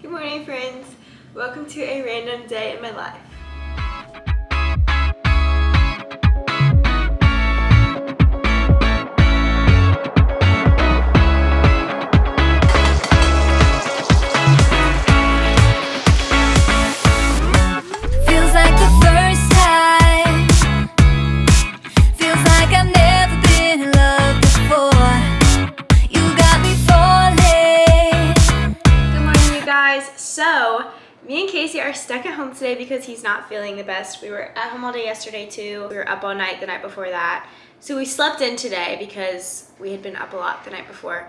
Good morning, friends. Welcome to a random day in my life. Feels like the first time. Feels like I've never been in love before. You got me falling. Good morning, you guys. So, me and Casey are stuck at home today because he's not feeling the best. We were at home all day yesterday too. We were up all night the night before that. So we slept in today because we had been up a lot the night before.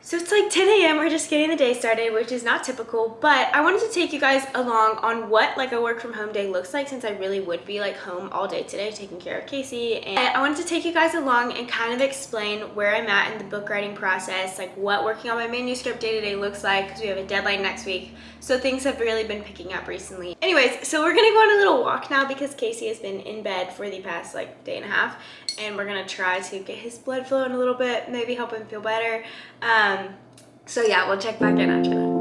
So it's like 10 a.m. We're just getting the day started, which is not typical, but I wanted to take you guys along on what like a work from home day looks like, since I really would be like home all day today taking care of Casey. And I wanted to take you guys along and kind of explain where I'm at in the book writing process, like what working on my manuscript day to day looks like, because we have a deadline next week. So things have really been picking up recently. Anyways, so we're gonna go on a little walk now because Casey has been in bed for the past like day and a half, and we're gonna try to get his blood flowing a little bit, maybe help him feel better. So yeah, we'll check back in after that.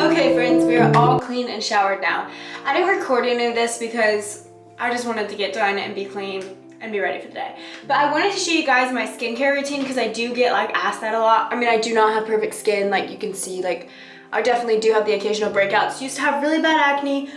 Okay, friends, we are all clean and showered now. I didn't record any of this because I just wanted to get done and be clean and be ready for the day. But I wanted to show you guys my skincare routine because I do get like asked that a lot. I mean, I do not have perfect skin, like you can see, like I definitely do have the occasional breakouts. Used to have really bad acne,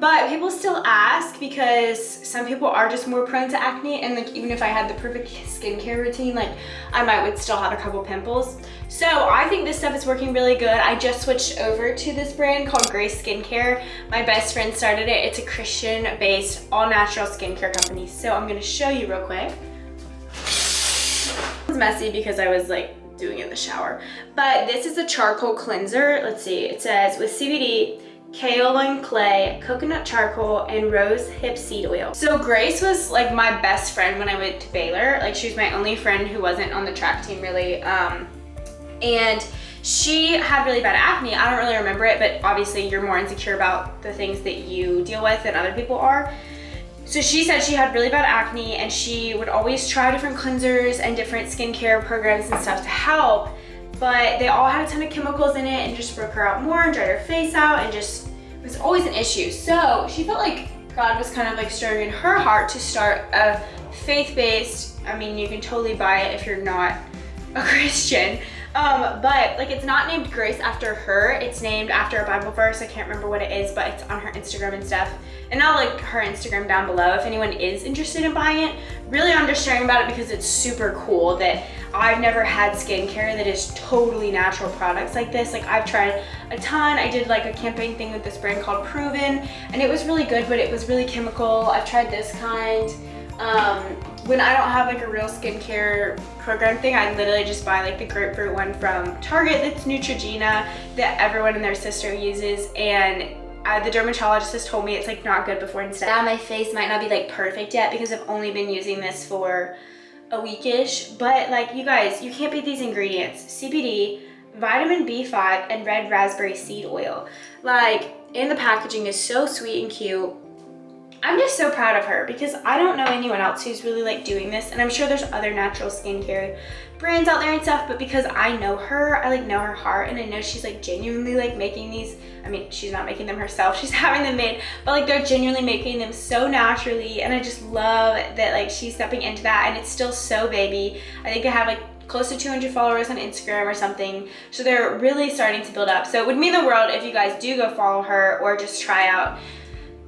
but people still ask because some people are just more prone to acne, and like even if I had the perfect skincare routine, like I would still have a couple pimples. So I think this stuff is working really good. I just switched over to this brand called Grace Skincare. My best friend started it. It's a Christian-based, all-natural skincare company. So I'm gonna show you real quick. It's messy because I was like doing it in the shower. But this is a charcoal cleanser. Let's see, it says with CBD, kaolin clay, coconut charcoal, and rose hip seed oil. So Grace was like my best friend when I went to Baylor. Like she was my only friend who wasn't on the track team really. And she had really bad acne. I don't really remember it, but obviously you're more insecure about the things that you deal with than other people are. So she said she had really bad acne and she would always try different cleansers and different skincare programs and stuff to help, but they all had a ton of chemicals in it and just broke her out more and dried her face out, and just it was always an issue. So she felt like God was kind of like stirring in her heart to start a faith-based, I mean, you can totally buy it if you're not a Christian, but like it's not named Grace after her, it's named after a Bible verse. I can't remember what it is, but it's on her Instagram and stuff, and I'll link her Instagram down below if anyone is interested in buying it. Really, I'm just sharing about it because it's super cool that I've never had skincare that is totally natural products like this. Like I've tried a ton. I did like a campaign thing with this brand called Proven, and it was really good, but it was really chemical. I've tried this kind. When I don't have like a real skincare program thing, I literally just buy like the grapefruit one from Target that's Neutrogena that everyone and their sister uses, and the dermatologist told me it's like not good before and stuff. Now my face might not be like perfect yet because I've only been using this for a weekish, but like you guys, you can't beat these ingredients: CBD, vitamin B5, and red raspberry seed oil. Like, and the packaging is so sweet and cute. I'm just so proud of her because I don't know anyone else who's really like doing this, and I'm sure there's other natural skincare brands out there and stuff, but because I know her, I like know her heart, and I know she's like genuinely like making these. I mean, she's not making them herself, she's having them made, but like they're genuinely making them so naturally, and I just love that like she's stepping into that, and it's still so baby. I think I have like close to 200 followers on Instagram or something, so they're really starting to build up. So it would mean the world if you guys do go follow her or just try out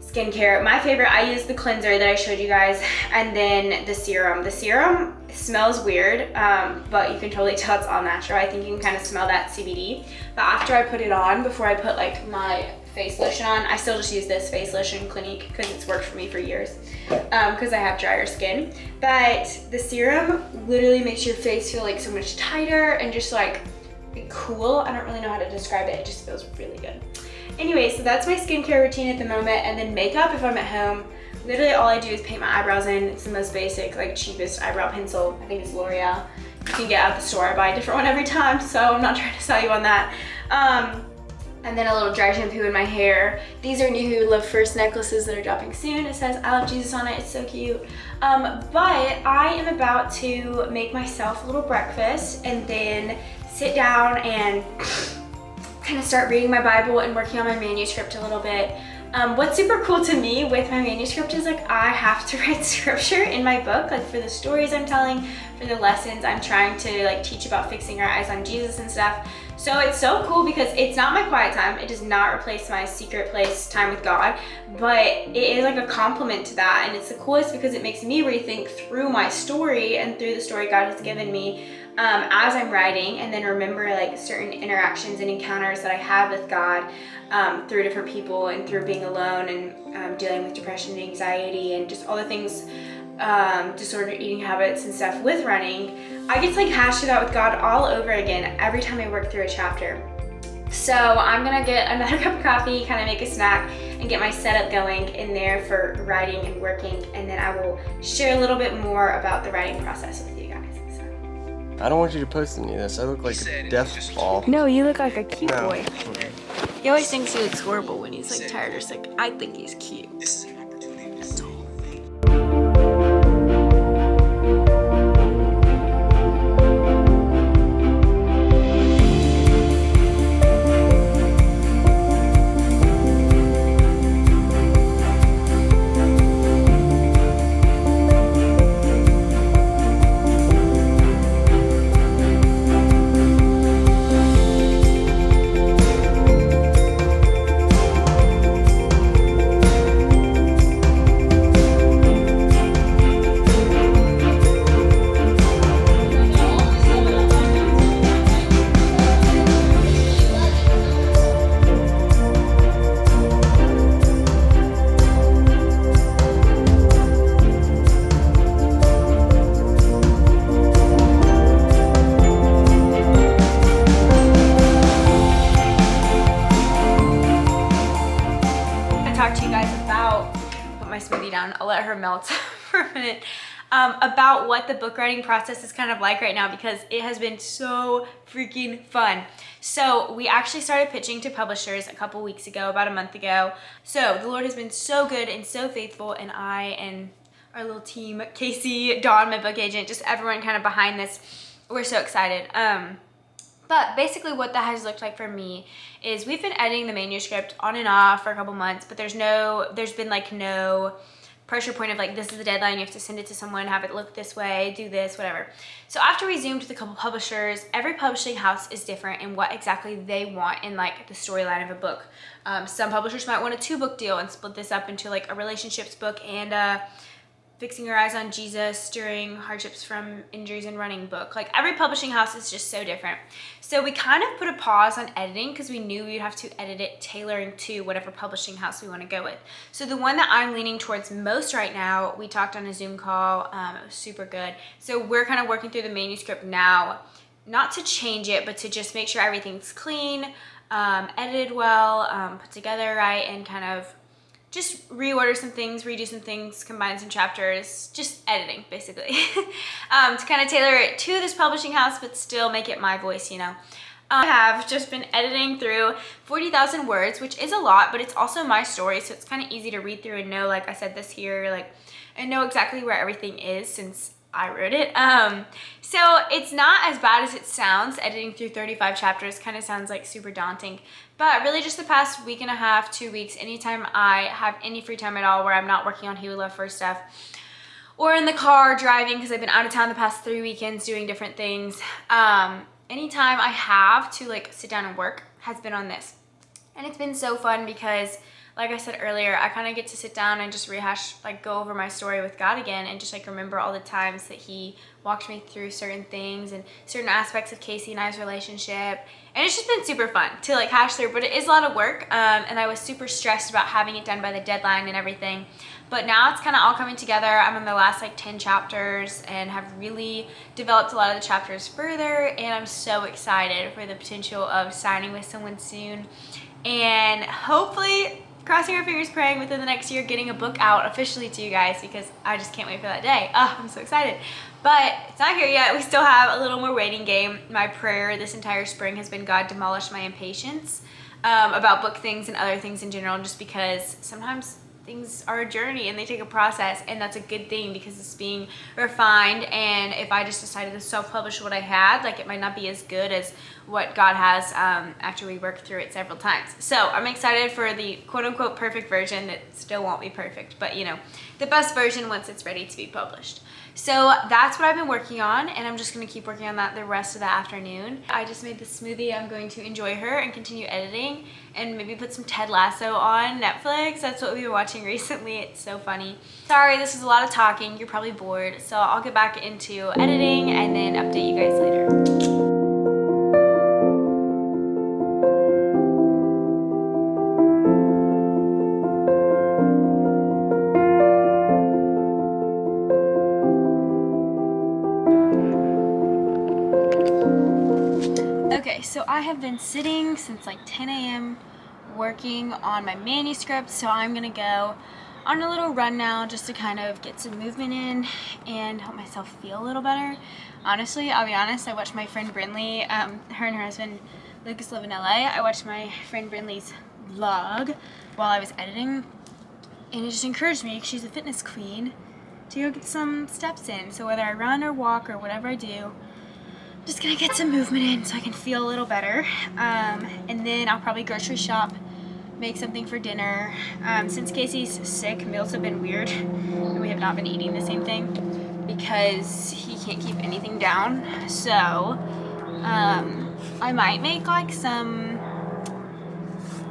skincare. My favorite, I use the cleanser that I showed you guys, and then the serum. The serum smells weird, but you can totally tell it's all natural. I think you can kind of smell that CBD. But after I put it on, before I put like my face lotion on, I still just use this face lotion Clinique because it's worked for me for years, because I have drier skin. But the serum literally makes your face feel like so much tighter and just like cool. I don't really know how to describe it. It just feels really good. Anyway, so that's my skincare routine at the moment, and then makeup if I'm at home. literally all I do is paint my eyebrows in. It's the most basic, like cheapest eyebrow pencil. I think it's L'Oreal. You can get out of the store. I buy a different one every time, so I'm not trying to sell you on that. And then a little dry shampoo in my hair. These are New Love First necklaces that are dropping soon. It says I love Jesus on it. It's so cute. But I am about to make myself a little breakfast and then sit down and kind of start reading my Bible and working on my manuscript a little bit. What's super cool to me with my manuscript is like I have to write scripture in my book, like for the stories I'm telling, for the lessons I'm trying to like teach about fixing our eyes on Jesus and stuff. So it's so cool because it's not my quiet time. It does not replace my secret place time with God, but it is like a complement to that. And it's the coolest because it makes me rethink through my story and through the story God has given me as I'm writing, and then remember like certain interactions and encounters that I have with God through different people and through being alone and dealing with depression and anxiety and just all the things, disordered eating habits and stuff with running. I get to like hash it out with God all over again every time I work through a chapter. So I'm gonna get another cup of coffee, kind of make a snack and get my setup going in there for writing and working, and then I will share a little bit more about the writing process with you guys. So. I don't want you to post any of this. I look like a death ball. No, you look like a cute No. boy. He always thinks he looks horrible when he's like tired or sick. I think he's cute. I'll let her melt for a minute, about what the book writing process is kind of like right now, because it has been so freaking fun. So we actually started pitching to publishers a couple weeks ago, about a month ago. So the Lord has been so good and so faithful, and I and our little team, Casey, Dawn, my book agent, just everyone kind of behind this, we're so excited. But basically what that has looked like for me is we've been editing the manuscript on and off for a couple months, but there's been like no pressure point of like, this is the deadline, you have to send it to someone, have it look this way, do this, whatever. So after we zoomed with a couple publishers, every publishing house is different in what exactly they want in like the storyline of a book. Some publishers might want a 2-book deal and split this up into like a relationships book and Fixing Your Eyes on Jesus During Hardships from Injuries and Running book. Like every publishing house is just so different. So we kind of put a pause on editing because we knew we'd have to edit it tailoring to whatever publishing house we want to go with. So the one that I'm leaning towards most right now, we talked on a Zoom call, it was super good. So we're kind of working through the manuscript now, not to change it, but to just make sure everything's clean, edited well, put together right, and kind of just reorder some things, redo some things, combine some chapters, just editing basically, to kind of tailor it to this publishing house, but still make it my voice, you know. I have just been editing through 40,000 words, which is a lot, but it's also my story, so it's kind of easy to read through and know, like I said this here, like, and know exactly where everything is since I wrote it. So it's not as bad as it sounds. Editing through 35 chapters kind of sounds like super daunting, but really just the past week and a half, 2 weeks, anytime I have any free time at all where I'm not working on He Would Love First stuff, or in the car driving, because I've been out of town the past 3 weekends doing different things, anytime I have to like sit down and work has been on this. And it's been so fun because, like I said earlier, I kind of get to sit down and just rehash, like go over my story with God again and just like remember all the times that He walked me through certain things and certain aspects of Casey and I's relationship. And it's just been super fun to like hash through, but it is a lot of work. And I was super stressed about having it done by the deadline and everything. But now it's kind of all coming together. I'm in the last like 10 chapters and have really developed a lot of the chapters further. And I'm so excited for the potential of signing with someone soon. And hopefully crossing our fingers, praying within the next year getting a book out officially to you guys, because I just can't wait for that day. Oh, I'm so excited. But it's not here yet. We still have a little more waiting game. My prayer this entire spring has been, God, demolish my impatience about book things and other things in general, just because sometimes things are a journey and they take a process, and that's a good thing because it's being refined. And if I just decided to self-publish what I had, like, it might not be as good as what God has after we work through it several times. So I'm excited for the quote-unquote perfect version. It still won't be perfect, but you know, the best version once it's ready to be published. So that's what I've been working on, and I'm just gonna keep working on that the rest of the afternoon. I just made this smoothie. I'm going to enjoy her and continue editing, and maybe put some Ted Lasso on Netflix. That's what we've been watching recently. It's so funny. Sorry, this is a lot of talking. You're probably bored, so I'll get back into editing and then update you guys later. Okay, so I have been sitting since like 10 a.m. working on my manuscript, so I'm gonna go on a little run now just to kind of get some movement in and help myself feel a little better. Honestly, I'll be honest, I watched my friend Brinley, her and her husband Lucas live in LA. I watched my friend Brinley's vlog while I was editing, and it just encouraged me, because she's a fitness queen, to go get some steps in. So whether I run or walk or whatever I do, I'm just gonna get some movement in so I can feel a little better. And then I'll probably grocery shop, make something for dinner. Since Casey's sick, meals have been weird, and we have not been eating the same thing because he can't keep anything down. So I might make like some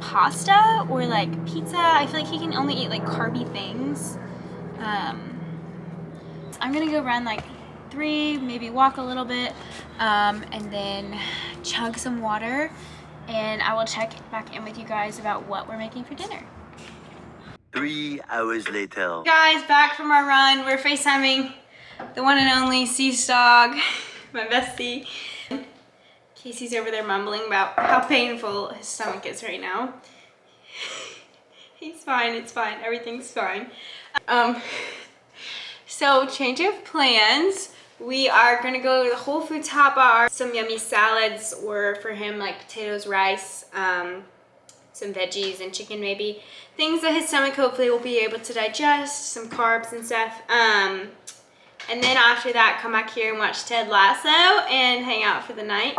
pasta or like pizza. I feel like he can only eat like carby things. So I'm gonna go run like 3, maybe walk a little bit, and then chug some water, and I will check back in with you guys about what we're making for dinner. 3 hours later. Guys, back from our run. We're FaceTiming the one and only Cease dog, my bestie. Casey's over there mumbling about how painful his stomach is right now. He's fine, it's fine, everything's fine. So change of plans. We are gonna go to the Whole Foods Hot Bar. Some yummy salads, or for him, like potatoes, rice, some veggies and chicken maybe. Things that his stomach hopefully will be able to digest, some carbs and stuff. And then after that, come back here and watch Ted Lasso and hang out for the night.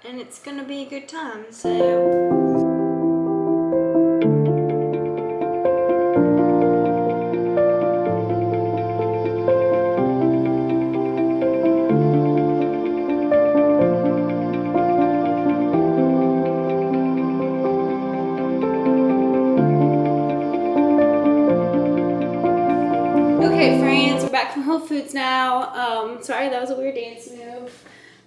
And it's gonna be a good time, so. Okay, friends, we're back from Whole Foods now. Sorry, that was a weird dance move.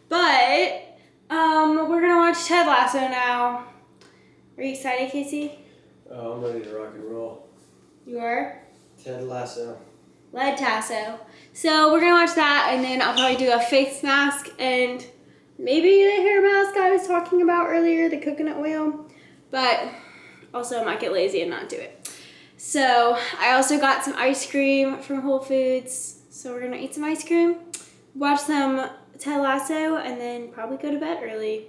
But, we're gonna watch Ted Lasso now. Are you excited, Casey? Oh, I'm ready to rock and roll. You are? Ted Lasso. Lead Tasso. So we're gonna watch that, and then I'll probably do a face mask and maybe the hair mask I was talking about earlier, the coconut oil. But also I might get lazy and not do it. So I also got some ice cream from Whole Foods. So we're gonna eat some ice cream, watch some Ted Lasso, and then probably go to bed early.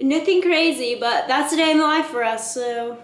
Nothing crazy, but that's a day in the life for us, so.